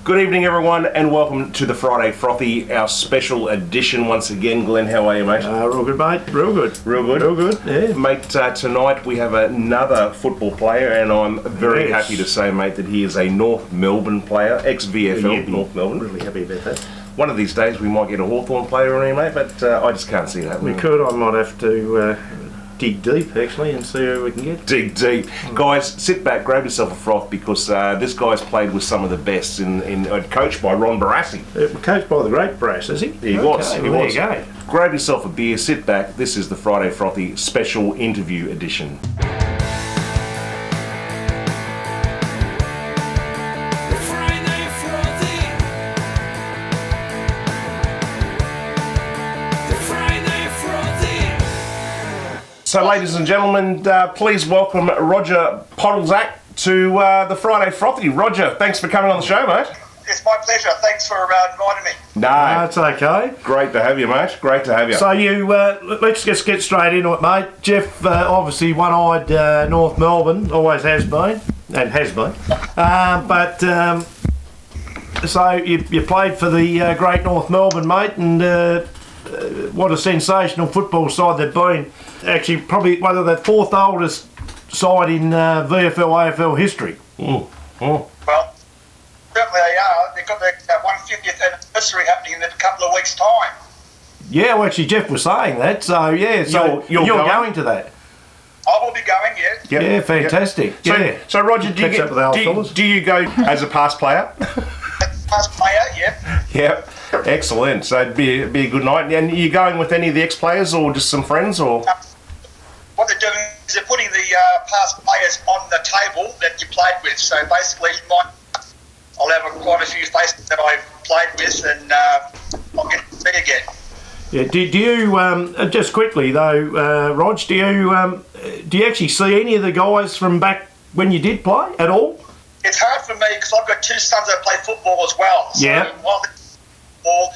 Good evening, everyone, and welcome to the Friday Frothy, our special edition once again. Glenn, how are you, mate? Real good, mate. Real good. Real good? Real good, yeah. Mate, tonight we have another football player, and I'm very happy to say, mate, that he is a North Melbourne player, ex-VFL, North Melbourne. Really happy about that. One of these days we might get a Hawthorn player on here, mate, but I just can't see that. We could. I might have to dig deep, actually, and see who we can get. Dig deep. Guys, sit back, grab yourself a froth, because this guy's played with some of the best, coached by Ron Barassi. Coached by the great Brass, is he? He was. There you go. Grab yourself a beer, sit back. This is the Friday Frothy special interview edition. So, ladies and gentlemen, please welcome Roger Podolczak to the Friday Frothy. Roger, thanks for coming on the show, mate. It's my pleasure. Thanks for inviting me. No, it's okay. Great to have you, mate. Great to have you. So let's just get straight into it, mate. Jeff, obviously one-eyed North Melbourne, always has been, and has been. So you played for the great North Melbourne, mate, and what a sensational football side they've been. Actually, probably one of the fourth oldest side in VFL, AFL history. Oh. Well, certainly they are. They've got their 150th anniversary happening in a couple of weeks' time. Yeah, well, actually, Jeff was saying that. So, yeah, so you're going to that. I will be going, yeah. Yep. Yeah, fantastic. Yep. So Roger, do you go as a past player? Past player, yeah. Yep. Excellent. So it'd be a good night. And are you going with any of the ex-players or just some friends, or? What they're doing is they're putting the past players on the table that you played with. So basically, I'll have quite a few faces that I've played with, and I'll get to see again. Yeah. Do you just quickly though, Rog? Do you actually see any of the guys from back when you did play at all? It's hard for me because I've got two sons that play football as well. So yeah. While they play football,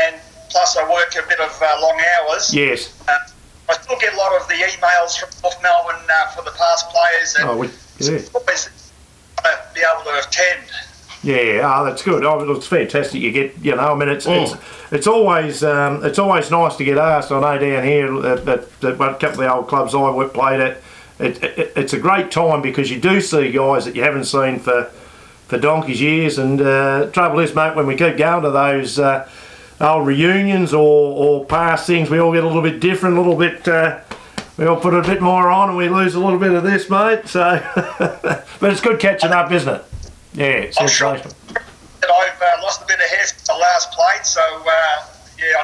and plus I work a bit of long hours. Yes. I still get a lot of the emails from North Melbourne for the past players, and always be able to attend. Yeah, that's good. It's fantastic. You get, I mean, it's always nice to get asked. I know down here that a couple of the old clubs I played at, it's a great time because you do see guys that you haven't seen for donkey's years. And trouble is, mate, when we keep going to those old reunions or past things, we all get a little bit different, a little bit. We all put a bit more on, and we lose a little bit of this, mate. So, but it's good catching up, isn't it? Yeah, it's sensational. I've lost a bit of hair since I last played, so I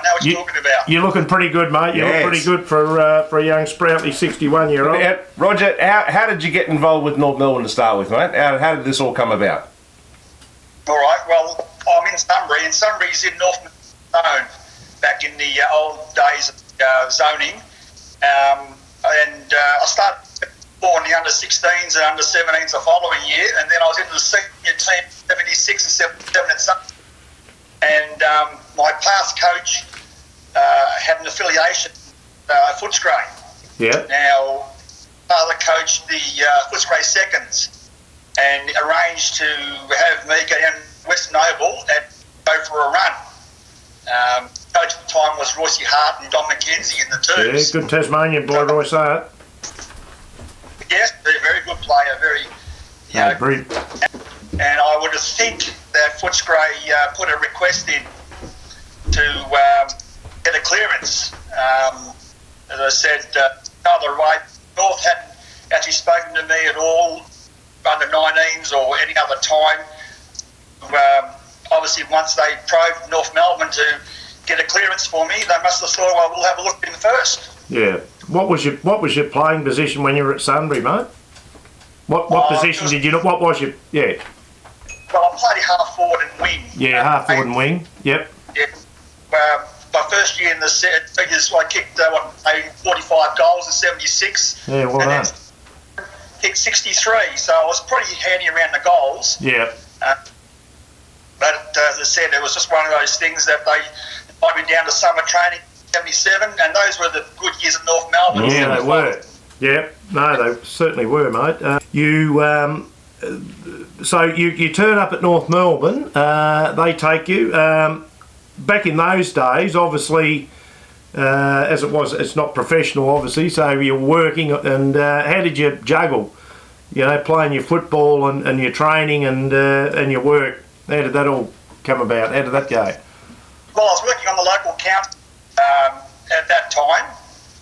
know what you're talking about. You're looking pretty good, mate. You look pretty good for a young sproutly 61-year-old. Roger, how did you get involved with North Melbourne to start with, mate? How did this all come about? All right, well, I'm in Sunbury, and Sunbury's in North Melbourne back in the old days of zoning. I started in the under-16s and under-17s the following year, and then I was into the senior team 76 and 77 at Sunbury. And my past coach had an affiliation Footscray. Yeah. Now, father coached the Footscray seconds and arranged to have me go down to Western Oval and go for a run. Coach at the time was Royce Hart and Don McKenzie in the twos. Yeah, good Tasmanian boy, Royce Hart. Yes, they're a very good player, brilliant. And I would think that Footscray put a request in to get a clearance. As I said, other way, North hadn't actually spoken to me at all, under 19s or any other time. Obviously, once they probed North Melbourne to get a clearance for me, they must have thought, well, we'll have a look at him first. Yeah. What was your playing position when you were at Sunbury, mate? What position did you? What was your? Yeah. Well, I played half forward and wing. Yeah, half forward and wing. Yep. Yeah. My first year in the figures, I kicked 45 goals in 76. Yeah, well done. Kicked 63, so I was pretty handy around the goals. Yeah. But as I said, it was just one of those things that they might be down to summer training. 77, and those were the good years at North Melbourne. Yeah, they were. Yeah, no, they certainly were, mate. so you turn up at North Melbourne. They take you. Back in those days, obviously, as it was, it's not professional, obviously. So you're working, and how did you juggle? You know, playing your football and your training and your work. How did that all come about? How did that go? Well, I was working on the local council at that time,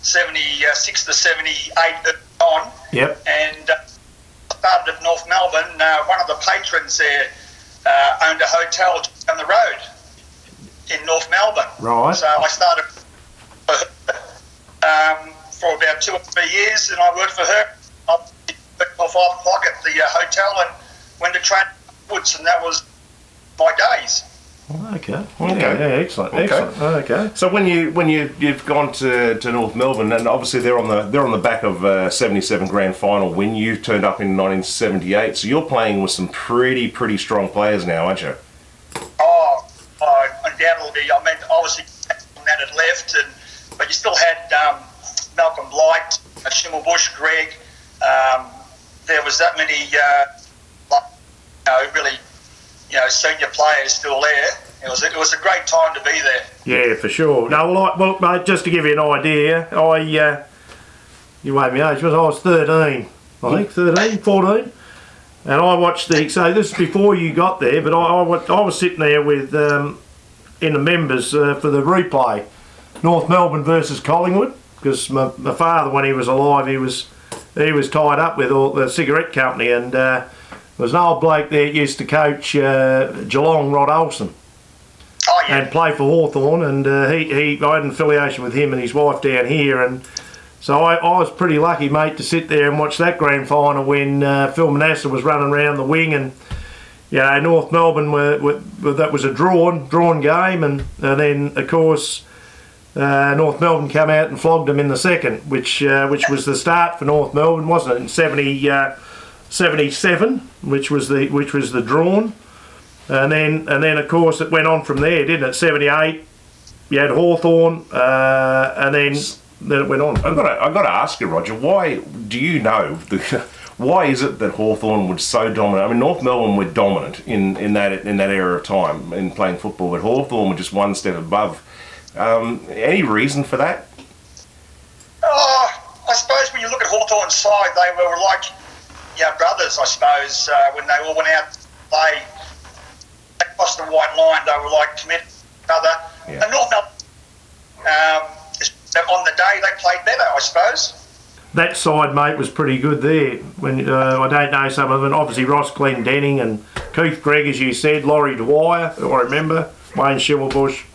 76 to 78 on. Yep. And started at North Melbourne. One of the patrons there owned a hotel down the road in North Melbourne. Right. So I started for about 2 or 3 years, and I worked for her. I worked till 5 o'clock at the hotel and went to train woods, and that was my days. Okay. Yeah, excellent. Excellent. Okay. So when you've gone to North Melbourne, and obviously they're on the back of 77 grand final win. You turned up in 1978, so you're playing with some pretty strong players now, aren't you? Oh, undoubtedly. I mean, obviously that had left, but you still had Malcolm Blight, Schimmelbusch, Greg. There was that many, really, senior players still there. It was a great time to be there. Yeah, for sure. No, well, mate, just to give you an idea, you won't be age, but I was 13, I think, 13, 14. And I watched so this is before you got there, but I was sitting there with, in the members for the replay, North Melbourne versus Collingwood, because my father, when he was alive, he was tied up with all the cigarette company, and there was an old bloke there that used to coach Geelong, Rod Olsen. Oh, yeah. And play for Hawthorn, and I had an affiliation with him and his wife down here, and so I was pretty lucky, mate, to sit there and watch that grand final when Phil Manasseh was running around the wing, and North Melbourne that was a drawn game, and then of course North Melbourne came out and flogged them in the second, which was the start for North Melbourne, wasn't it? In 77, which was the drawn. And then of course it went on from there, didn't it? 78, you had Hawthorn, and then it went on. I've got to ask you, Roger. Why do you know? Why is it that Hawthorn was so dominant? I mean, North Melbourne were dominant in that era of time in playing football, but Hawthorn were just one step above. Any reason for that? I suppose when you look at Hawthorn's side, they were like brothers. I suppose when they all went out to play across the white line, they were like committed to each other. Yeah. And North Melbourne, on the day, they played better, I suppose. That side, mate, was pretty good there. When I don't know some of them, obviously Ross Glendenning and Keith Gregg, as you said, Laurie Dwyer, I remember, Wayne Schimmelbusch.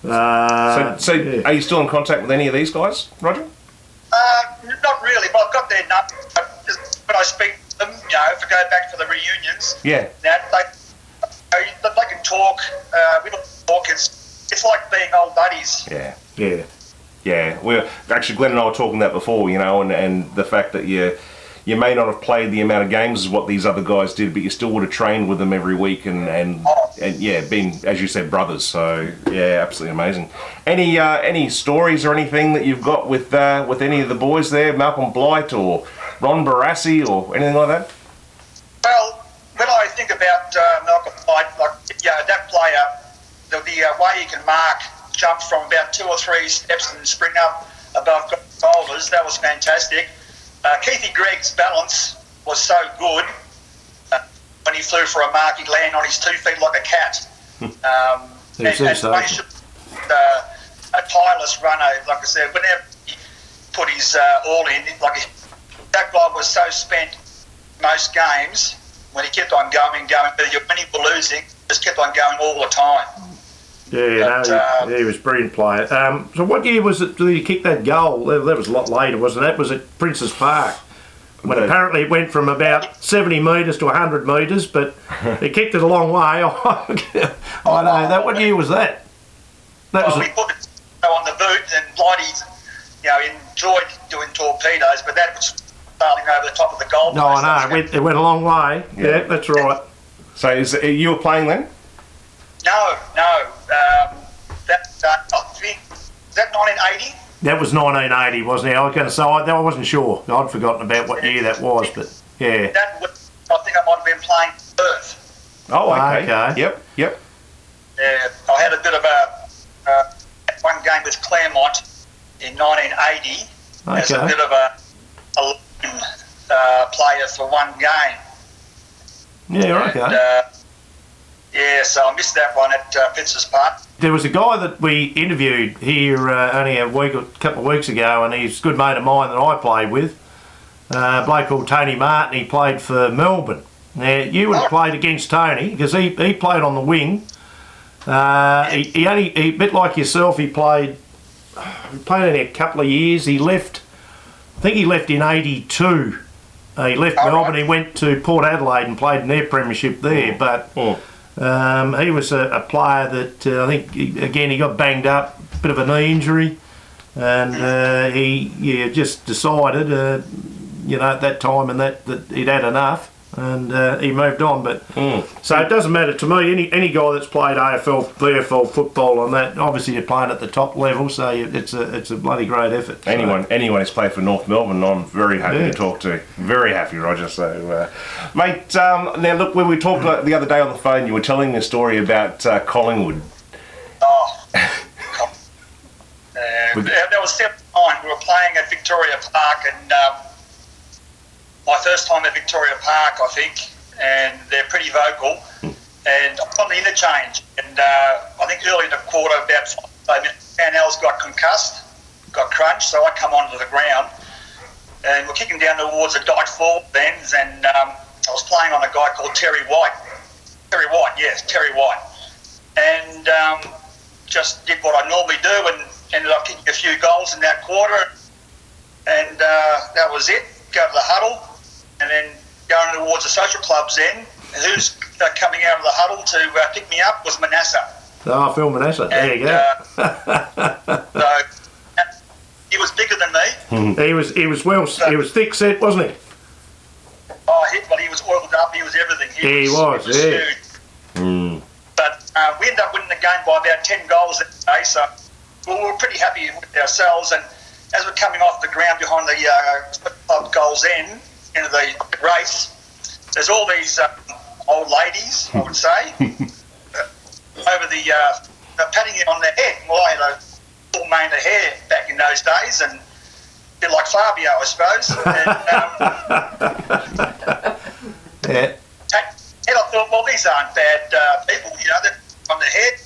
So yeah. Are you still in contact with any of these guys, Roger? Not really, but I've got their number. When I speak to them, if I go back for the reunions, yeah, they can talk. We don't talk. It's like being old buddies. Yeah. We're actually, Glenn and I were talking that before, and the fact that you may not have played the amount of games as what these other guys did, but you still would have trained with them every week and been, as you said, brothers. So yeah, absolutely amazing. Any stories or anything that you've got with any of the boys there, Malcolm Blight or Ron Barassi or anything like that? Well, when I think about Malcolm Blight, that player, the way he can mark, jump from about 2 or 3 steps and spring up above shoulders, that was fantastic. Keithy Gregg's balance was so good. When he flew for a mark, he'd land on his 2 feet like a cat. A tireless runner, like I said, whenever he put his all in, that guy was so spent most games when he kept on going, winning or losing, just kept on going all the time. Yeah, he was a brilliant player. So what year was it that he kicked that goal? That was a lot later, wasn't it? That was at Princes Park. When apparently it went from about 70 metres to 100 metres, but he kicked it a long way. I know that. What year was that? We put it on the boot, and Blighty, enjoyed doing torpedoes, but that was sailing over the top of the goal. No, I know. It went a long way. Yeah, that's right. So you were playing then? No. Is that 1980? That was 1980, wasn't it? I was going to say, I wasn't sure. I'd forgotten about what year that was, but yeah. I think I might have been playing Perth. Oh, okay. Okay. Yep. Yeah, I had a bit of a one game with Claremont in 1980 as a Okay. bit of a player for one game. Yeah, okay. And, so I missed that one at Princes Park. There was a guy that we interviewed here only a couple of weeks ago, and he's a good mate of mine that I played with. A bloke called Tony Martin. He played for Melbourne. Now you would have played against Tony because he played on the wing. He a bit like yourself. He played only a couple of years. He left. I think he left in '82. He left Melbourne. Right. He went to Port Adelaide and played in their premiership there. But he was a player that I think he got banged up, a bit of a knee injury, and he just decided at that time and that he'd had enough. And he moved on, but so it doesn't matter to me. Any guy that's played AFL, VFL football, and that obviously you're playing at the top level, so it's a bloody great effort. Anyone who's played for North Melbourne, I'm very happy to talk to. Very happy, Roger. So, mate, now look, when we talked the other day on the phone, you were telling me a story about Collingwood. Oh, that was step 9. We were playing at Victoria Park, and my first time at Victoria Park, I think, and they're pretty vocal. And I'm on the interchange, and I think early in the quarter, about 5 minutes, Manel's got concussed, got crunched, so I come onto the ground, and we're kicking down towards the Dyke Fall bends, and I was playing on a guy called Terry White. Terry White. And just did what I normally do, and ended up kicking a few goals in that quarter, and that was it. Go to the huddle, and then going towards the social clubs then. And who's coming out of the huddle to pick me up was Manasseh. Oh, Phil Manasseh. There you go. So he was bigger than me. He was thick set, wasn't he? Oh, he was oiled up. He was everything. He was huge. But we ended up winning the game by about 10 goals that day. So we were pretty happy with ourselves. And as we're coming off the ground behind the club goals into the race, there's all these old ladies, I would say, over patting you on the head. Well, I had a full mane of hair back in those days, and a bit like Fabio, I suppose. And, and I thought, well, these aren't bad people, they're on the head,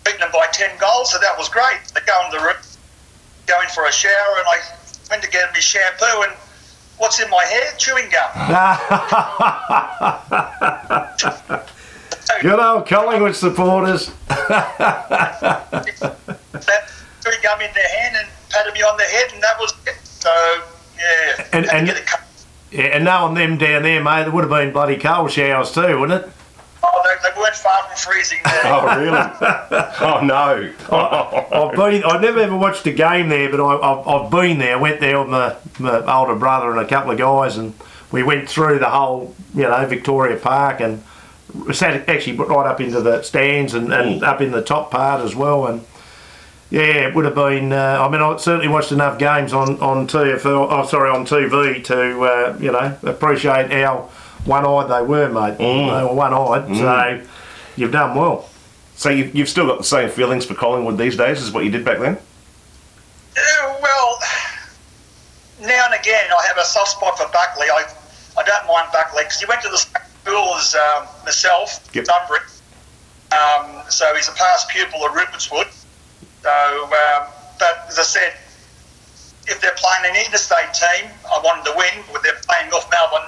beating them by 10 goals, so that was great. They go in the room, go in for a shower, and I went to get me shampoo, and what's in my hair? Chewing gum. Good old Collingwood supporters. That chewing gum in their hand and patted me on the head, and that was it. So, yeah. And knowing them down there, mate, there would have been bloody cold showers too, wouldn't it? Oh, they weren't far from freezing there. Oh, really? Oh, no. I've never ever watched a game there, but I've been there. I went there with my older brother and a couple of guys, and we went through the whole, Victoria Park, and sat actually right up into the stands and up in the top part as well. And yeah, it would have been. I certainly watched enough games on TFL. Oh, sorry, on TV to appreciate how one-eyed they were, mate. They were one-eyed, so you've done well. So you've still got the same feelings for Collingwood these days as what you did back then? Well, now and again I have a soft spot for Buckley. I don't mind Buckley because he went to the same school as myself, Dunbury. So he's a past pupil of Rupertswood. So, but as I said, if they're playing an interstate team, I want them to win. But if they're playing North Melbourne,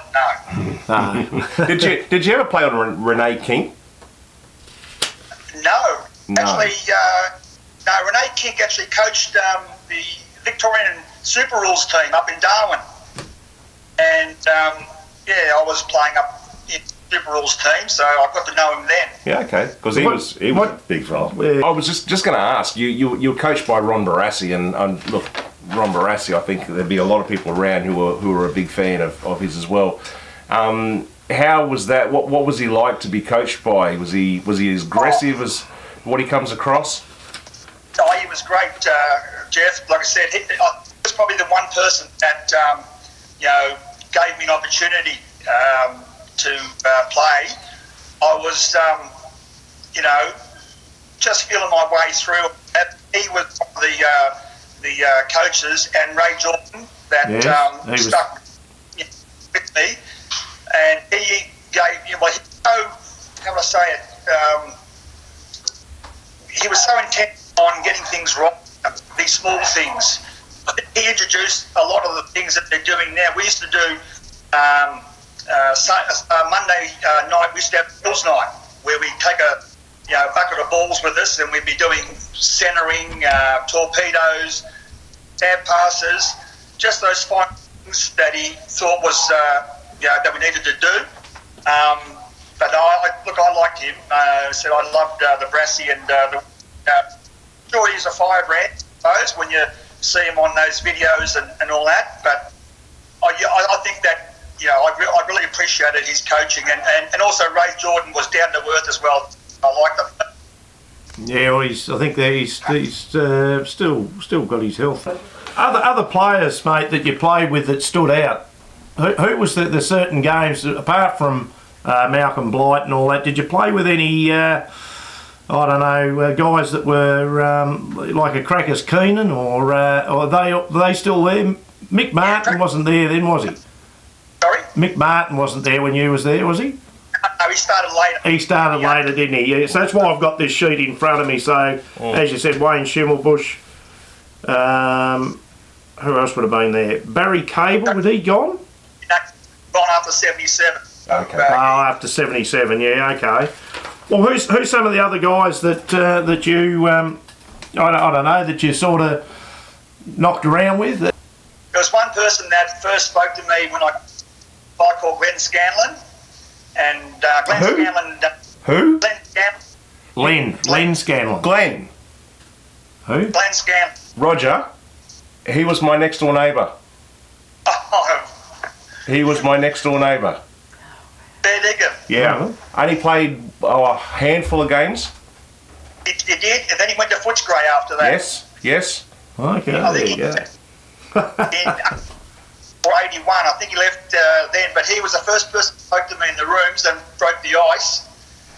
no. Did you ever play on Renee King? No. Actually, no. Renee King actually coached the Victorian Super Rules team up in Darwin, and I was playing up in Super Rules team, so I got to know him then. Yeah, okay. Because he was a big fella. Yeah. I was just going to ask you were coached by Ron Barassi, and look, Ron Barassi, I think there'd be a lot of people around who were a big fan of his as well. How was that? What was he like to be coached by? Was he as aggressive as what he comes across? Oh, he was great, Jeff. Like I said, he was probably the one person that gave me an opportunity. to play, I was, just feeling my way through. He was one of the coaches, and Ray Jordan that stuck with me, and he gave me, how do I say it? He was so intent on getting things right, these small things. He introduced a lot of the things that they're doing now. We used to do Monday night. We used to have Bills night, where we take a bucket of balls with us, and we'd be doing centering, torpedoes, stab passes, just those fine things that he thought was that we needed to do. But I liked him. So I loved the Brassy and sure he's a firebrand, I suppose, when you see him on those videos and all that. But I think that I really appreciated his coaching, and also Ray Jordan was down to earth as well. I liked him. Yeah, well, I think that he's still got his health. Other players, mate, that you played with that stood out. Who was the certain games apart from Malcolm Blight and all that? Did you play with any? Guys that were like a Crackers Keenan, or are they still there? Mick Martin wasn't there then, was he? Sorry? Mick Martin wasn't there when you was there, was he? No, he started later. He started later, didn't he? Yeah, so that's why I've got this sheet in front of me. So, as you said, Wayne Schimmelbusch. Who else would have been there? Barry Cable, was he gone? Gone after 77. Okay. After 77, yeah, okay. Well, who's some of the other guys that you I don't know, that you sort of knocked around with? There was one person that first spoke to me when I called Glenn Scanlon, and Glenn Who? Scanlon. Who? Glenn Scanlon. Glenn Scanlon. Glenn. Who? Glenn Scanlon. Roger. He was my next door neighbour. Oh, He was my next door neighbour. fair dinkum. Yeah. Only played a handful of games. He did, and then he went to Footscray after that. Yes. Okay, I there think you go. Or 81, I think he left then, but he was the first person who spoke to me in the rooms and broke the ice,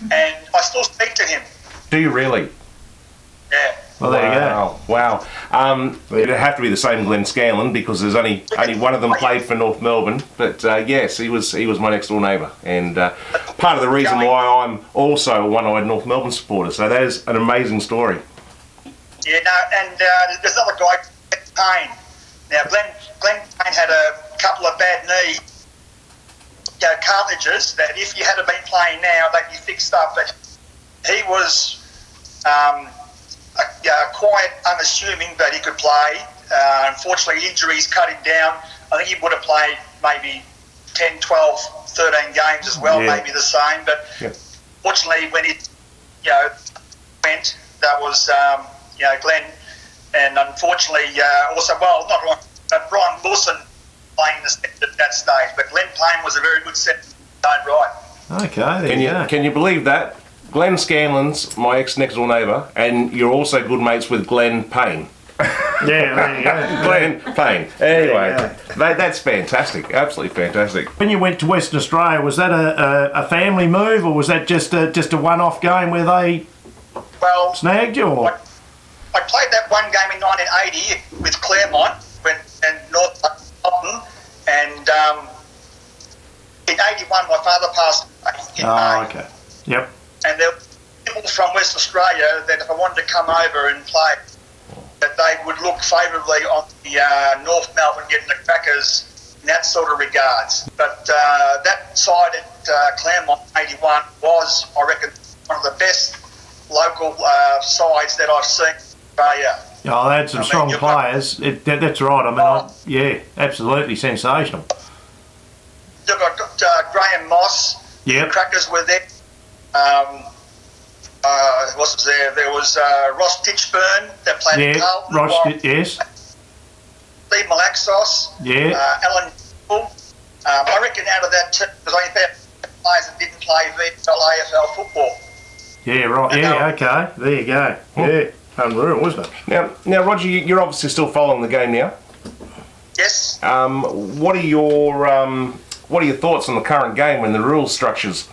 and I still speak to him. Do you really? Yeah. Well, there you go. Wow. It'd have to be the same Glenn Scanlon, because there's only one of them played for North Melbourne. But yes, he was my next door neighbour, and part of the reason why I'm also a one-eyed North Melbourne supporter. So that is an amazing story. Yeah, no, and there's another guy, Glenn Payne. Now, Glenn Payne had a couple of bad knee cartilages that if you had been playing now, they'd be fixed up. But he was quite unassuming that he could play. Unfortunately, injuries cut him down. I think he would have played maybe 10, 12, 13 games as well, maybe the same. But fortunately, when he went, that was Glenn. And unfortunately, also, well, not Ron, but Brian Wilson playing the set at that stage. But Glenn Payne was a very good set in his own right. Okay, there you go. Can you believe that? Glenn Scanlon's my next door neighbour, and you're also good mates with Glenn Payne. Yeah, there you go. Glenn Payne. Anyway, that's fantastic. Absolutely fantastic. When you went to Western Australia, was that a family move, or was that just a one-off game where they snagged you? Or? I played that one game in 1980 with Claremont and North Melbourne, and in 81 my father passed away in May. Okay. Yep. And there were people from West Australia that if I wanted to come over and play, that they would look favourably on the North Melbourne getting the Crackers in that sort of regards. But that side at Claremont 81 was, I reckon, one of the best local sides that I've seen in Australia. Oh, they had some strong players. That's right. I mean, absolutely sensational. You've got Graham Moss. Yep. The Crackers were there. What was there? There was Ross Titchburn that played at Carlton. Ross, yes. Steve Malaxos. Yeah. Alan. I reckon out of that, there's only about players that didn't play VFL, AFL football. Yeah, right. Yeah, okay. There you go. Yeah, unreal, wasn't it? Now, Roger, you're obviously still following the game now. Yes. What are your what are your thoughts on the current game and the rule structures?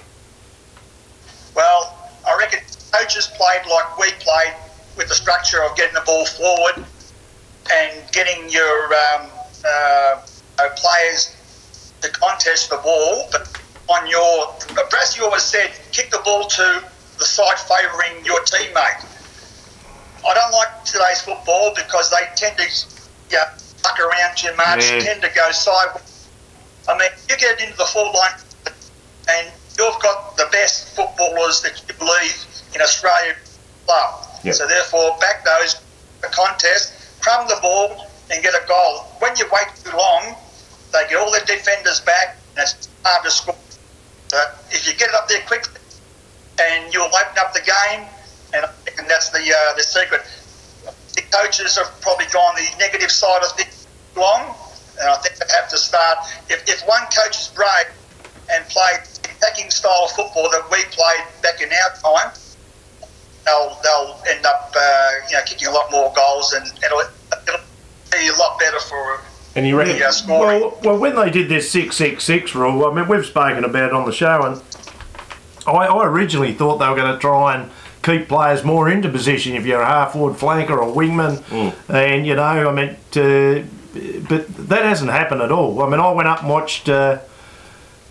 Well, I reckon coaches played like we played, with the structure of getting the ball forward and getting your players to contest the ball, but on your, as you always said, kick the ball to the side favouring your teammate. I don't like today's football because they tend to fuck around too much, tend to go sideways. I mean, you get into the forward line and you've got the best footballers that you believe in Australia club. Yep. So therefore, back those contest, crumb the ball and get a goal. When you wait too long, they get all their defenders back and it's hard to score. But if you get it up there quickly and you'll open up the game, and I think that's the secret. The coaches have probably gone the negative side of things long, and I think they have to start. If one coach is brave and played the attacking style of football that we played back in our time, they'll end up kicking a lot more goals, and it'll be a lot better for. And you reckon? Scoring. Well, when they did this 6-6-6 rule, I mean, we've spoken about it on the show, and I originally thought they were going to try and keep players more into position if you're a half-forward flanker or wingman, and I mean, but that hasn't happened at all. I mean, I went up and watched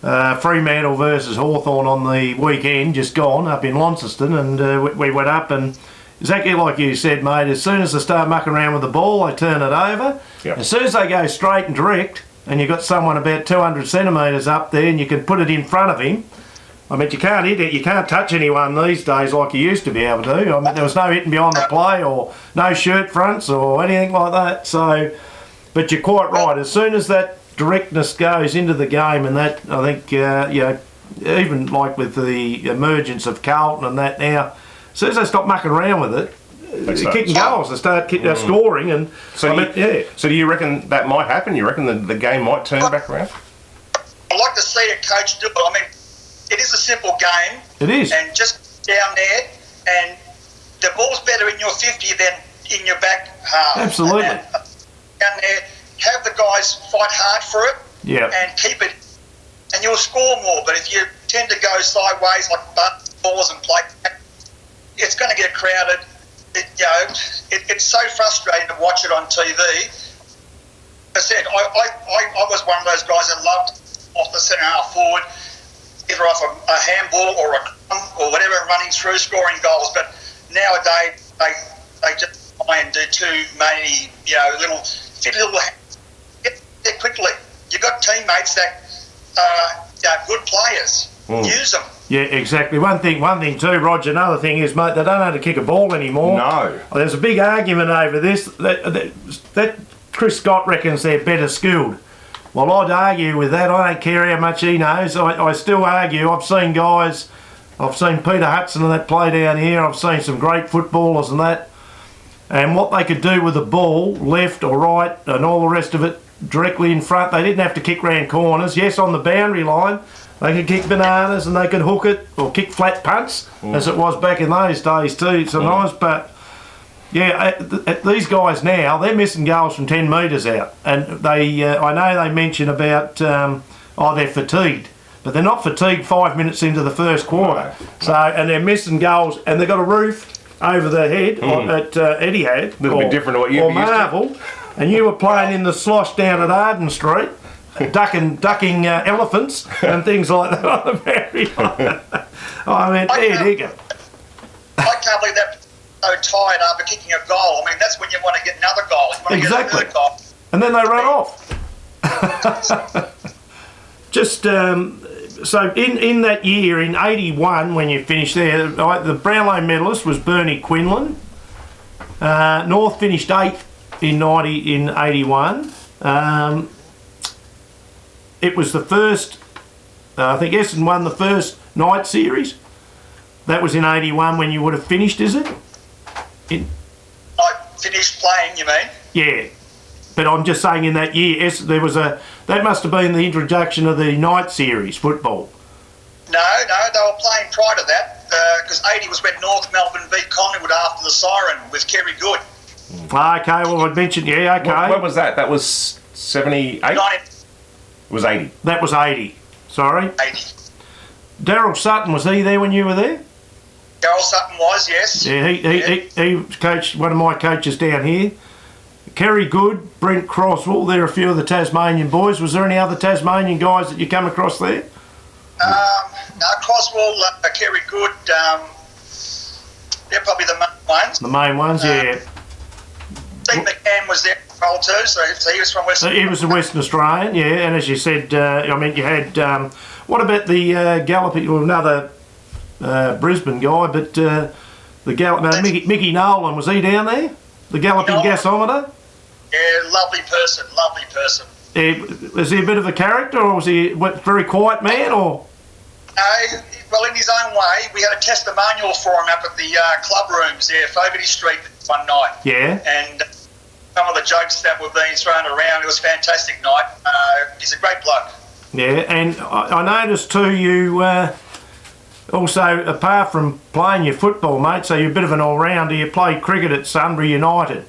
Fremantle versus Hawthorn on the weekend, just gone, up in Launceston, and we went up and exactly like you said, mate, as soon as they start mucking around with the ball, they turn it over. Yep. As soon as they go straight and direct, and you've got someone about 200 centimetres up there and you can put it in front of him, I mean, you can't hit it, you can't touch anyone these days like you used to be able to. I mean, there was no hitting behind the play or no shirt fronts or anything like that. So, but you're quite right. As soon as that directness goes into the game, and that, I think, even like with the emergence of Carlton and that now, as soon as they stop mucking around with it, they're kicking goals, they start scoring. And so, so do you reckon that might happen? You reckon the game might turn back around? I'd like to see a coach do it. I mean, it is a simple game. It is. And just down there, and the ball's better in your 50 than in your back half. Absolutely. And down there, have the guys fight hard for it and keep it, and you'll score more. But if you tend to go sideways like balls and play, it's going to get crowded. It's so frustrating to watch it on TV. I said, I was one of those guys that loved off the centre half forward, either off a handball or a or whatever, running through, scoring goals. But nowadays, they just try and do too many, little get there quickly. You've got teammates that are good players. Use them. Yeah, exactly. One thing too, Roger, another thing is, mate, they don't know how to kick a ball anymore. No. There's a big argument over this, that Chris Scott reckons they're better skilled. Well, I'd argue with that. I don't care how much he knows. I still argue. I've seen Peter Hudson and that play down here. I've seen some great footballers and that. And what they could do with the ball, left or right, and all the rest of it, directly in front. They didn't have to kick round corners. Yes, on the boundary line, they could kick bananas and they could hook it or kick flat punts, as it was back in those days too sometimes. But these guys now, they're missing goals from 10 metres out. And they, I know they mention about, they're fatigued. But they're not fatigued 5 minutes into the first quarter. No. So, and they're missing goals, and they've got a roof over their head that Eddie had. A little bit different to what you're Marvel. And you were playing in the slosh down at Arden Street, ducking elephants and things like that on the boundary line. I mean, there you go. I can't believe they're so tired after kicking a goal. I mean, that's when you want to get another goal. You want to get a third goal. And then they run off. Just so in that year, in 81, when you finished there, the Brownlow medalist was Bernie Quinlan. North finished 8th in 81. It was the first, I think Essendon won the first night series. That was in 81 when you would have finished, is it? I finished playing, you mean? Yeah. But I'm just saying in that year, there was that must have been the introduction of the night series football. No, they were playing prior to that, because 80 was when North Melbourne beat Collingwood after the siren with Kerry Good. Okay, well, I'd mentioned, okay. When was that? That was 78? It was 80. That was 80. Sorry. 80. Daryl Sutton, was he there when you were there? Daryl Sutton was, yes. Yeah, he coached one of my coaches down here. Kerry Good, Brent Crosswell, they're a few of the Tasmanian boys. Was there any other Tasmanian guys that you come across there? No, Crosswell, Kerry Good, they're probably the main ones. The main ones, yeah. Steve McCann was there as well too, so he was from Western. He was a Western Australian, yeah, and as you said, you had, what about the Galloping, well, another Brisbane guy, but the Mickey Nolan, was he down there? The Galloping Gasometer? Yeah, lovely person. Was he a bit of a character, or was he a very quiet man, or? No, well, in his own way, we had a testimonial for him up at the club rooms there, Fogarty Street, one night. Yeah. And some of the jokes that were being thrown around, it was a fantastic night. He's a great bloke. Yeah, and I noticed too, you also, apart from playing your football, mate, so you're a bit of an all-rounder, you played cricket at Sunbury United.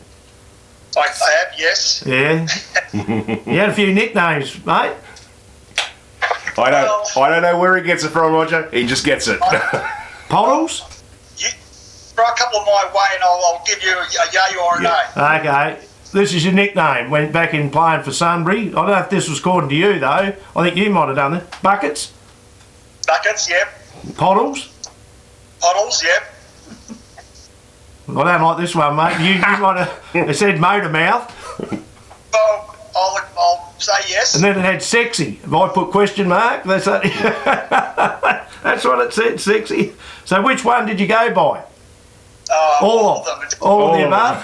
I have, yes. Yeah. You had a few nicknames, mate. I don't know where he gets it from, Roger. He just gets it. Poddles? Throw a couple of my way and I'll give you a yay or a nay. Okay. This is your nickname. Went back in playing for Sunbury. I don't know if this was according to you, though. I think you might have done it. Buckets? Buckets, yep. Poddles? Podolczak, yep. I don't like this one, mate. You might have... It said motor mouth. Well, I'll say yes. And then it had sexy. If I put question mark, that's what it said, sexy. So which one did you go by? All of them. All of the above?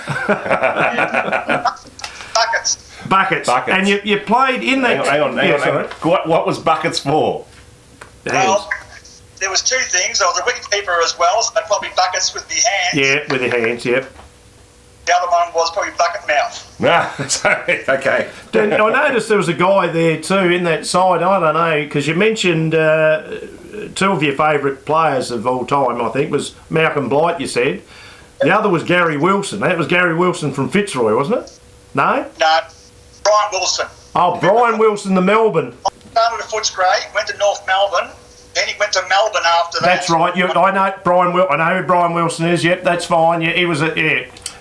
Buckets. Buckets. And you played in that... Hang on. What was buckets for? Well, there was two things. I was a wicketkeeper as well, so probably buckets with the hands. Yeah, with the hands, yep. The other one was probably bucket mouth. Okay. I noticed there was a guy there too in that side. I don't know, because you mentioned two of your favourite players of all time, I think, was Malcolm Blight, you said. The other was Gary Wilson. That was Gary Wilson from Fitzroy, wasn't it? No? No, Brian Wilson. Oh, Brian Wilson, the Melbourne. Started at Footscray, went to North Melbourne, then he went to Melbourne after that. That's right. I know who Brian Wilson is. Yep, that's fine. Yeah, he was a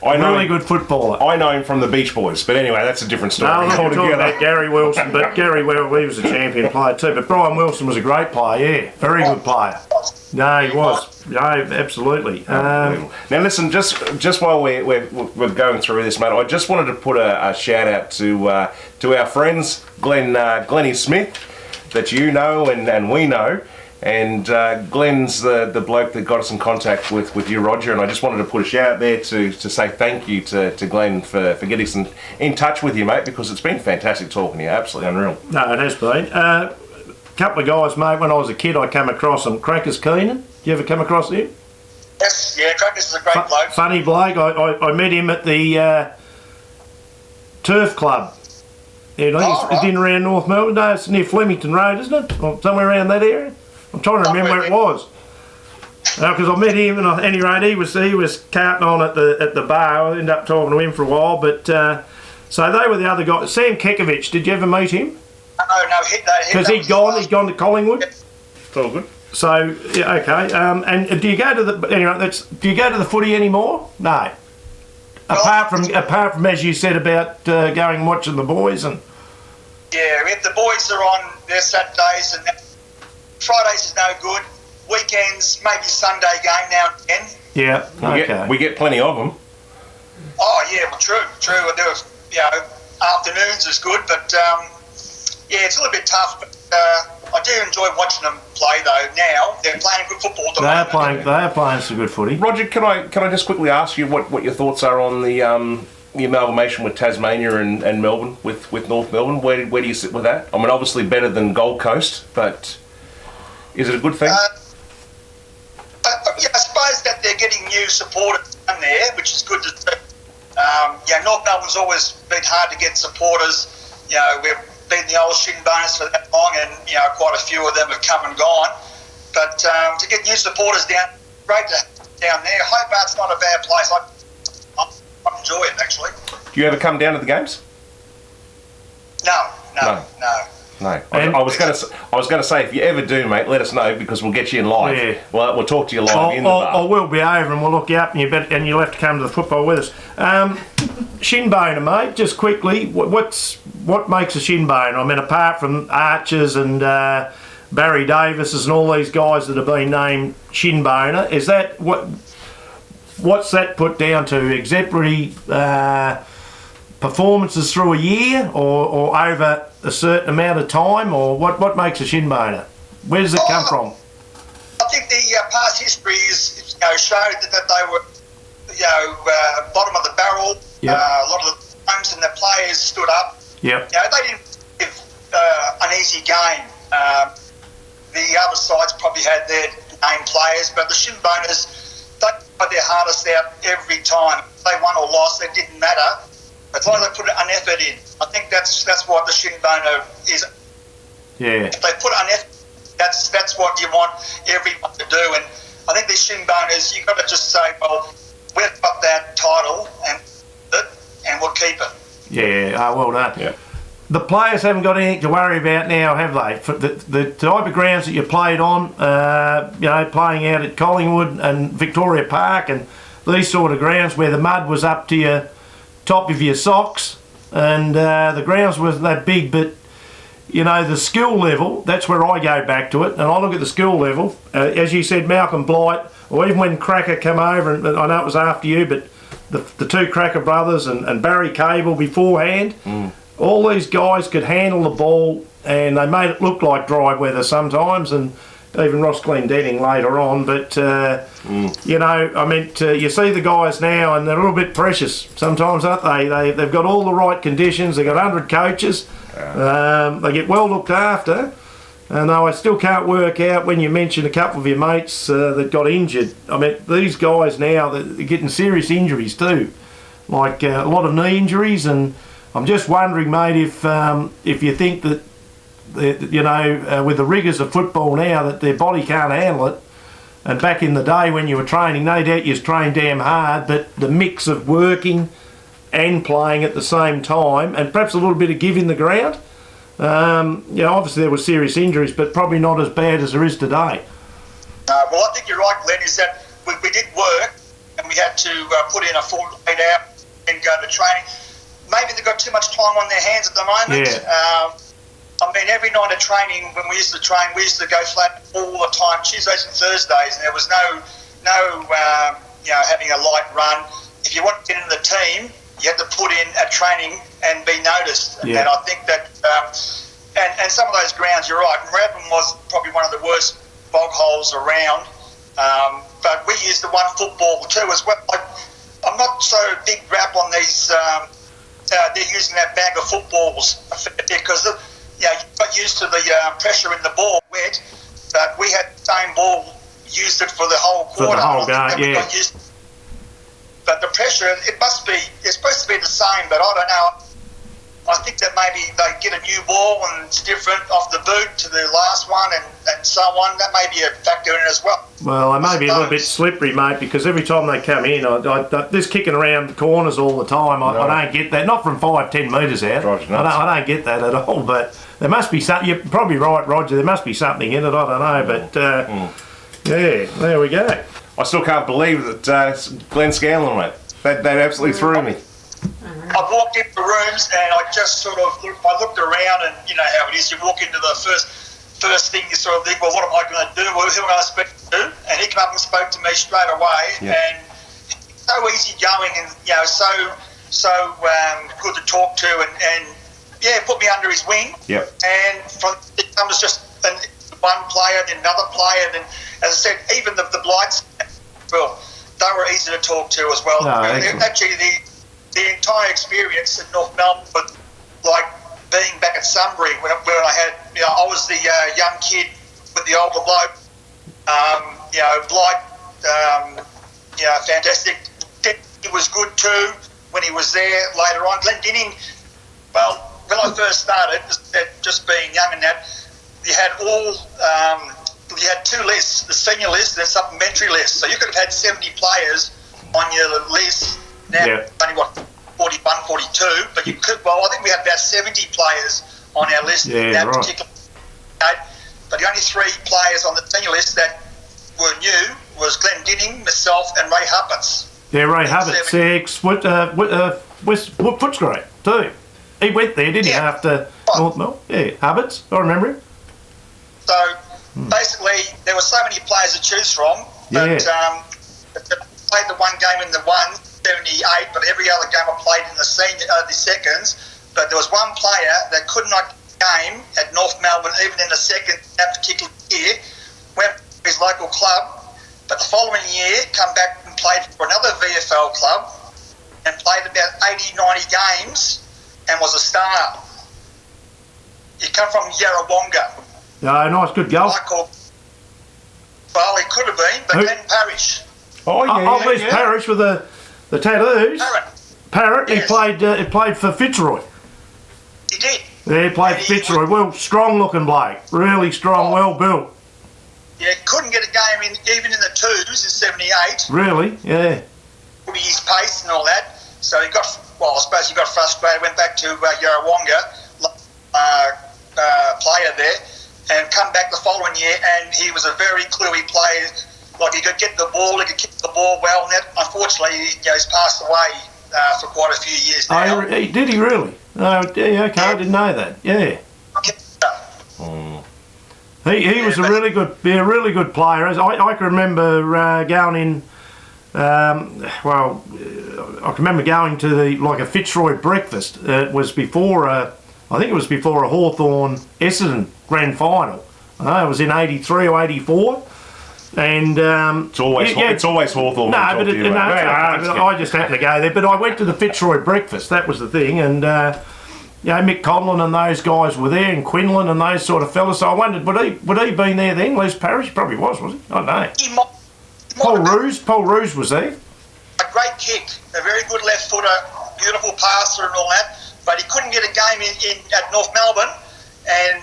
really good footballer. I know him from the Beach Boys, but anyway, that's a different story. No, I'm not talking about Gary Wilson, but he was a champion player too. But Brian Wilson was a great player. Yeah, very good player. No, he was. No, absolutely. Now listen, just while we're going through this, mate, I just wanted to put a shout out to our friends Glennie Smith, that you know and we know. And Glenn's the bloke that got us in contact with you, Roger, and I just wanted to put a shout out there to say thank you to Glenn for getting us in touch with you, mate, because it's been fantastic talking to you. Absolutely unreal. No, it has been. A couple of guys, mate, when I was a kid, I came across them. Crackers Keenan, you ever come across him? Yes, yeah, Crackers is a great bloke. Funny bloke. I met him at the Turf Club. Yeah, it's in around North Melbourne. No, it's near Flemington Road, isn't it? Or somewhere around that area. I'm trying to remember where it was. Because I met him, and at any rate, he was carting on at the bar. I ended up talking to him for a while, but so they were the other guys. Sam Kekovich, did you ever meet him? No, because he'd gone to Collingwood. Yep. It's all good. So yeah, okay. And do you go to do you go to the footy anymore? No. Apart from as you said about going and watching the boys and. Yeah, if the boys are on their Saturdays and Fridays is no good. Weekends, maybe Sunday game now and then. Yeah, we get plenty of them. Oh yeah, well, true. I do. Afternoons is good, but yeah, it's a little bit tough. But I do enjoy watching them play though. Now they're playing good football. They are playing some good footy. Roger, can I just quickly ask you what your thoughts are on the amalgamation with Tasmania and Melbourne with North Melbourne? Where do you sit with that? I mean, obviously better than Gold Coast, but is it a good thing? Yeah, I suppose that they're getting new supporters in there, which is good to see. North Melbourne's always been hard to get supporters. We've been the old shin bonus for that long, and quite a few of them have come and gone. But to get new supporters great to have down there. Hobart's not a bad place. I enjoy it actually. Do you ever come down to the games? No. No, I was going to say, if you ever do, mate, let us know because we'll get you in live. Yeah. We'll talk to you live in the bar. I will be over and we'll look you up, and you'll have to come to the football with us. Shin boner, mate. Just quickly, what makes a shin boner? I mean, apart from Archers and Barry Davises and all these guys that have been named shin boner, is that what's that put down to? Exemplary performances through a year, or over a certain amount of time, or what makes a shin boner? Where does it come from? I think the past history is showed that they were bottom of the barrel. Yep. A lot of the times, and the players stood up. Yep. They didn't give an easy game. The other sides probably had their name players, but the shin boners, they put their hardest out every time. If they won or lost, it didn't matter. As long as they put an effort in. I think that's what the shin boner is. Yeah. If they put an effort, that's what you want everyone to do. And I think these shin boners, you've got to just say, well, we've got that title and we'll keep it. Yeah, well done. Yeah. The players haven't got anything to worry about now, have they? For the type of grounds that you played on, playing out at Collingwood and Victoria Park and these sort of grounds where the mud was up to your top of your socks, and the grounds wasn't that big, but the skill level, that's where I go back to it, and I look at the skill level. As you said, Malcolm Blight, or even when Cracker came over, and I know it was after you, but the two Cracker brothers and Barry Cable beforehand, all these guys could handle the ball, and they made it look like dry weather sometimes, and even Ross Glendenning later on, but you see the guys now and they're a little bit precious sometimes, aren't they? They've got all the right conditions, they've got 100 coaches, they get well looked after, and though I still can't work out when you mention a couple of your mates that got injured. I mean, these guys now, they're getting serious injuries too, like a lot of knee injuries, and I'm just wondering, mate, if you think that with the rigours of football now, that their body can't handle it. And back in the day when you were training, no doubt you was trained damn hard, but the mix of working and playing at the same time, and perhaps a little bit of give in the ground. Obviously there were serious injuries, but probably not as bad as there is today. Well, I think you're right, Glenn, is that we did work and we had to put in a full 8 hour and go to training. Maybe they've got too much time on their hands at the moment. Yeah. Every night of training, when we used to train, we used to go flat all the time, Tuesdays and Thursdays, and there was no having a light run. If you want to get in the team, you had to put in a training and be noticed. Yeah. And I think that, and some of those grounds, you're right, Melbourne was probably one of the worst bog holes around, but we used the one football too as well. I'm not so big rap on these, they're using that bag of footballs because you got used to the pressure in the ball wet, but we had the same ball, used it for the whole quarter. For the whole game, yeah. But the pressure, it's supposed to be the same, but I don't know. I think that maybe they get a new ball and it's different off the boot to the last one and so on. That may be a factor in it as well. Well, they may be a little bit slippery, mate, because every time they come in, they're kicking around the corners all the time. I don't get that. Not from 5-10 metres out. I don't get that at all, but there must be something. You're probably right, Roger. There must be something in it. I don't know, but yeah, there we go. I still can't believe that Glenn Scanlon, mate. That absolutely threw me. I walked into rooms and I just sort of looked around, and you know how it is. You walk into the first thing, you sort of think, well, what am I going to do? Well, who am I going to speak to? And he came up and spoke to me straight away, and so easy going, and so good to talk to, and put me under his wing. Yep. And from it was just one player, then another player, then as I said, even the Blights, well, they were easy to talk to as well. Actually, the entire experience in North Melbourne was like being back at Sunbury when I had, I was the young kid with the older bloke. Blight, fantastic. He was good too when he was there later on. Glendenning, well, when I first started, just being young and that, you had you had two lists, the senior list and the supplementary list. So you could have had 70 players on your list. Now, only 41, 42, but you could, I think we had about 70 players on our list in that particular date. But the only 3 players on the senior list that were new was Glenn Dinning, myself, and Ray Huppets. Yeah, Ray Huppets, Footscray too. He went there, didn't he, after North Melbourne? Yeah, Huppets, I remember him. So basically, there were so many players to choose from, but I played the one game in the 78, but every other game I played in the seconds. But there was one player that could not game at North Melbourne, even in the second that particular year, went to his local club. But the following year, come back and played for another VFL club and played about 80, 90 games and was a star. He come from Yarrawonga. Yeah, nice, good goal. Well, he could have been, but Glenn Parrish. Oh, yeah. Liz Parrish with the tattoos. Parrot. Yes. He played for Fitzroy. He did. Yeah, he played for Fitzroy. Well, strong looking bloke. Really strong, well built. Yeah, couldn't get a game even in the 2s in 78. Really? Yeah. With his pace and all that. So he got, I suppose he got frustrated, went back to Yarrawonga, player there, and come back the following year, and he was a very cluey player. Like, he could get the ball, he could kick the ball well, and that, unfortunately, he's passed away for quite a few years now. Oh, did he really? Oh, yeah, okay, I didn't know that. Yeah. He was a really good player. I can remember going in. I can remember going to a Fitzroy breakfast. It was before I think it was before a Hawthorn Essendon grand final. It was in '83 or '84. And it's always Hawthorn. No, I just happened to go there. But I went to the Fitzroy breakfast. That was the thing, and Mick Conlon and those guys were there, and Quinlan and those sort of fellas. So I wondered, would he been there then? Les Parrish probably was he? I don't know. Paul Roos was there. A great kick, a very good left footer, beautiful passer and all that. But he couldn't get a game in at North Melbourne, and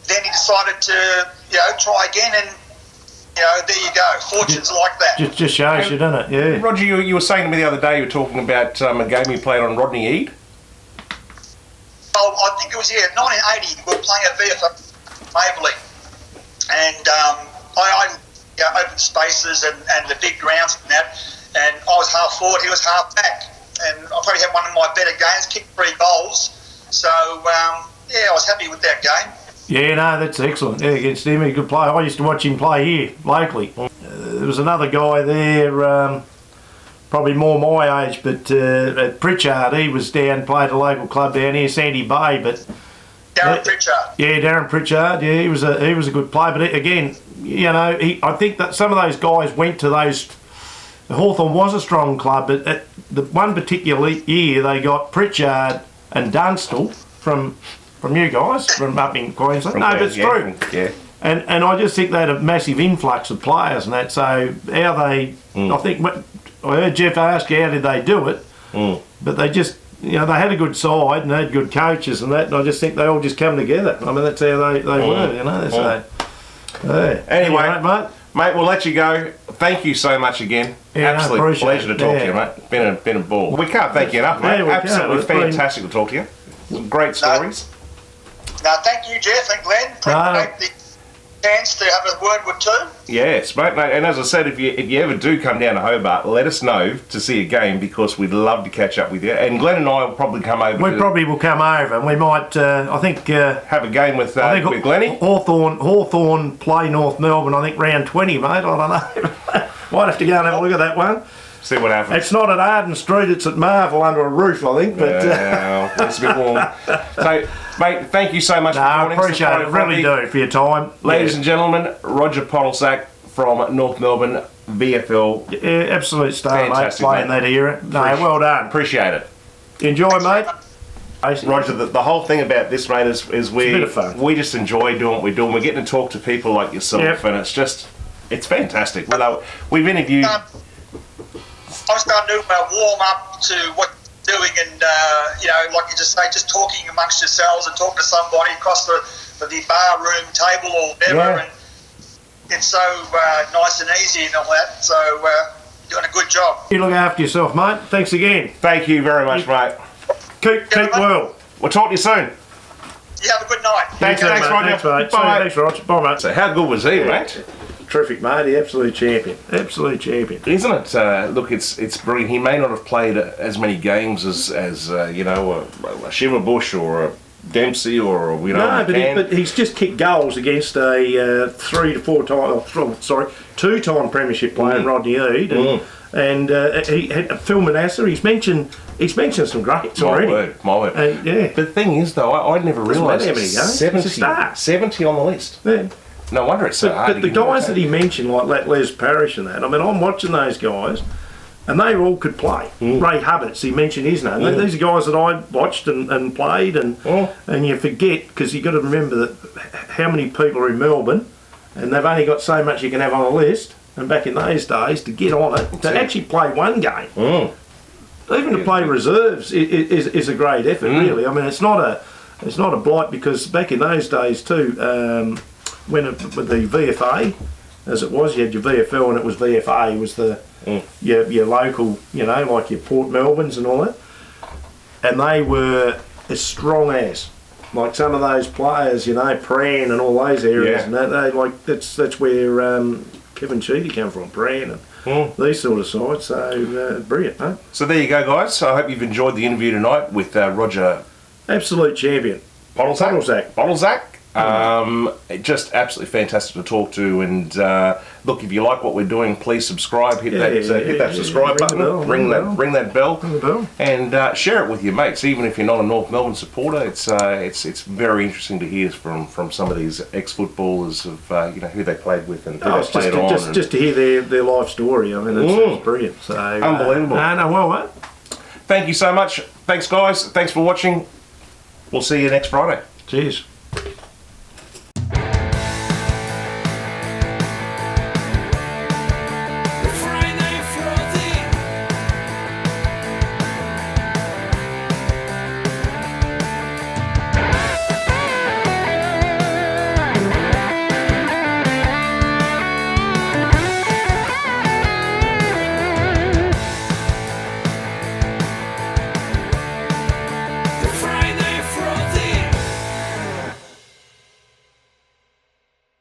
then he decided to try again and. There you go. Fortunes like that. Just shows you, doesn't it? Yeah. Roger, you were saying to me the other day, you were talking about a game you played on Rodney Eade. Oh, I think it was 1980. We were playing at VFL Waverley, and I open spaces and the big grounds and that. And I was half forward, he was half back, and I probably had one of my better games. Kicked 3 goals, so I was happy with that game. Yeah, no, that's excellent. Yeah, against him, he could play. I used to watch him play here locally. There was another guy there, probably more my age, but at Pritchard, he was down, played a local club down here, Sandy Bay. But Darren Pritchard. Yeah, Darren Pritchard. Yeah, he was a good player. But again, I think that some of those guys went to those. Hawthorn was a strong club, but at the one particular year they got Pritchard and Dunstall from you guys, from up in Queensland. But it's true. Yeah. And I just think they had a massive influx of players and that. So how they, I think, I heard Jeff ask how did they do it, but they just, they had a good side and they had good coaches and that. And I just think they all just come together. I mean, that's how they were, So, anyway, mate, we'll let you go. Thank you so much again. Absolute pleasure to talk to you, mate. Been a ball. We can't thank you enough, mate. Absolutely fantastic to talk to you. Some great stories. No, thank you, Jeff and Glenn. Appreciate the chance to have a word with two. Yes, mate. And as I said, if you ever do come down to Hobart, let us know to see a game because we'd love to catch up with you. And Glenn and I will probably come over. We probably will come over, and we might. I think have a game with Glennie. Hawthorn play North Melbourne. I think round 20, mate. I don't know. Might have to go and have a look at that one. See what happens. It's not at Arden Street, it's at Marvel under a roof, I think. But it's a bit warm. So, mate, thank you so much for joining us. I appreciate it, really do, for your time. Ladies and gentlemen, Roger Podolczak from North Melbourne, VFL. Yeah, absolute star, mate, playing that era. No, well done. Appreciate it. Enjoy, mate. Roger, the whole thing about this, mate, is we just enjoy doing what we're doing. We're getting to talk to people like yourself, and it's fantastic. We've interviewed... I'm starting to warm up to what you're doing and, like you just say, just talking amongst yourselves and talking to somebody across the bar room table or whatever. Yeah. And it's so nice and easy and all that. So you're doing a good job. You look after yourself, mate. Thanks again. Thank you very much, mate. Keep well. We'll talk to you soon. You have a good night. Thanks, Roger. Roger. Thanks, mate. Bye. Thanks, Roger. Bye, mate. So how good was he, mate? Terrific, mate. The absolute champion. Absolute champion. Isn't it? Look, it's brilliant. He may not have played as many games as you know, a Shiverbush or a Dempsey or you know. No, but he's just kicked goals against a 2-time premiership player, Rodney Eade, and he had Phil Manasseh. He's mentioned some greats already. My word. Yeah. But the thing is, though, I never realised matter how many games. 70 on the list. Yeah. No wonder it's so hard. But the guys that he mentioned, like Les Parrish and that, I mean, I'm watching those guys, and they all could play. Ray Hubbards, he mentioned his name. These are guys that I watched and played, and you forget, because you've got to remember that how many people are in Melbourne, and they've only got so much you can have on a list, and back in those days, to get on it, to actually play one game, even to play reserves is a great effort, really. I mean, it's not a blight, because back in those days too, with the VFA, as it was, you had your VFL and it was VFA, was the your local, you know, like your Port Melbournes and all that, and they were as strong as, like some of those players, you know, Pran and all those areas, and that's where Kevin Sheedy came from, Pran and these sort of sides. So brilliant, huh? So there you go, guys. I hope you've enjoyed the interview tonight with Roger. Absolute champion. Podolczak. Just absolutely fantastic to talk to, and look, if you like what we're doing, please subscribe, hit that subscribe button, ring that bell, and share it with your mates. Even if you're not a North Melbourne supporter, it's very interesting to hear from some of these ex-footballers of you know, who they played with and who they played on. Just to hear their life story. I mean, it's brilliant. So unbelievable. Well, mate. Thank you so much. Thanks, guys. Thanks for watching. We'll see you next Friday. Cheers.